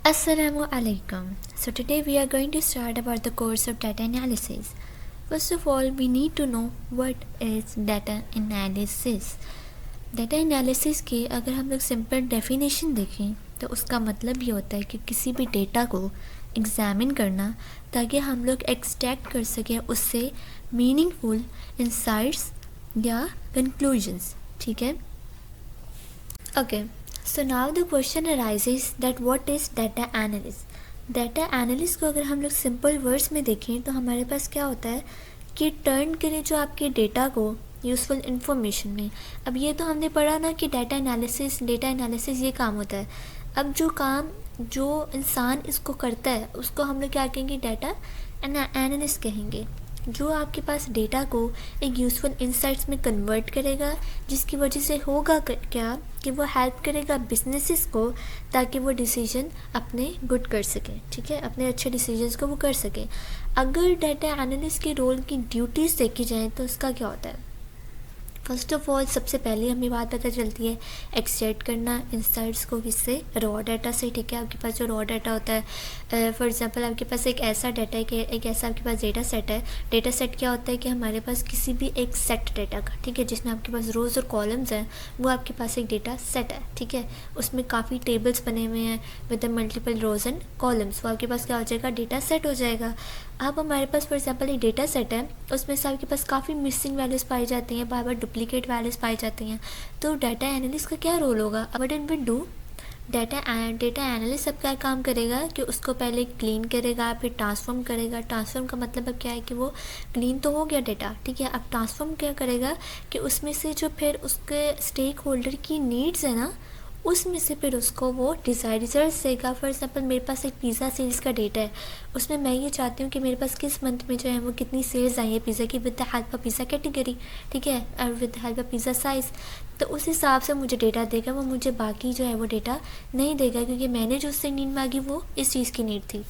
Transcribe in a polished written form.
Assalamu alaikum. So today we are going to start about the course of data analysis. First of all, we need to know what is data analysis. Data analysis की अगर हम लोग simple definition देखें तो उसका मतलब ये होता है कि किसी भी डेटा को एग्जामिन करना ताकि हम लोग एक्सट्रैक्ट कर सकें उससे मीनिंगफुल इंसाइट्स या कंक्लूजन्स. ठीक है. Okay. So now the question arises that what is data analyst? Data analyst को अगर हम लोग सिंपल वर्ड्स में देखें तो हमारे पास क्या होता है कि टर्न करें जो आपके डेटा को यूज़फुल इन्फॉर्मेशन में. अब ये तो हमने पढ़ा ना कि डेटा एनालिसिस ये काम होता है. अब जो इंसान इसको करता है उसको हम लोग क्या कहेंगे, डाटा एनालिस्ट कहेंगे, जो आपके पास डेटा को एक यूज़फुल इंसाइट्स में कन्वर्ट करेगा, जिसकी वजह से होगा क्या कि वो हेल्प करेगा बिजनेसेस को ताकि वो डिसीजन अपने गुड कर सकें. ठीक है, अपने अच्छे डिसीजंस को वो कर सकें. अगर डाटा एनालिस्ट के रोल की ड्यूटीज़ देखी जाए तो उसका क्या होता है. फर्स्ट ऑफ ऑल सबसे पहले हमें बात पता चलती है एक्सट्रैक्ट करना इंसाइट्स को किससे, रॉ डाटा से. ठीक है, आपके पास जो रॉ डाटा होता है, फॉर एग्जांपल आपके पास एक ऐसा डाटा है कि एक ऐसा आपके पास डेटा सेट है. डेटा सेट क्या होता है कि हमारे पास किसी भी एक सेट डाटा का, ठीक है, जिसमें आपके पास रोज़ और कॉलम्स हैं, वो आपके पास एक डेटा सेट है. ठीक है, उसमें काफ़ी टेबल्स बने हुए हैं with multiple rows and columns. वो आपके पास क्या हो जाएगा, डेटा सेट हो जाएगा. अब हमारे पास फॉर एग्जांपल एक डेटा सेट है, उसमें से आपके पास काफ़ी मिसिंग वैल्यूज़ पाई जाती हैं, बार बार डुप्लीकेट वैल्यूज़ पाई जाती हैं. तो डाटा एनालिस्ट का क्या रोल होगा, what it will do. Data analyst अब क्या काम करेगा कि उसको पहले क्लीन करेगा, फिर ट्रांसफॉर्म करेगा. ट्रांसफॉर्म का मतलब अब क्या है कि वो क्लीन तो हो गया डेटा, ठीक है, अब ट्रांसफॉर्म क्या करेगा कि उसमें से जो फिर उसके स्टेक होल्डर की नीड्स है ना, उसमें से फिर उसको वो डिज़ायर रिजल्ट देगा. फॉर एग्जांपल मेरे पास एक पिज़्ज़ा सेल्स का डेटा है, उसमें मैं ये चाहती हूँ कि मेरे पास किस मंथ में जो है वो कितनी सेल्स आई है पिज़्ज़ा की with the help of pizza category. ठीक है, और with the help of pizza size. तो उस हिसाब से मुझे डेटा देगा, वो मुझे बाकी जो है वो डेटा नहीं देगा क्योंकि मैंने जो उससे नीड मांगी वो इस चीज़ की नीड थी.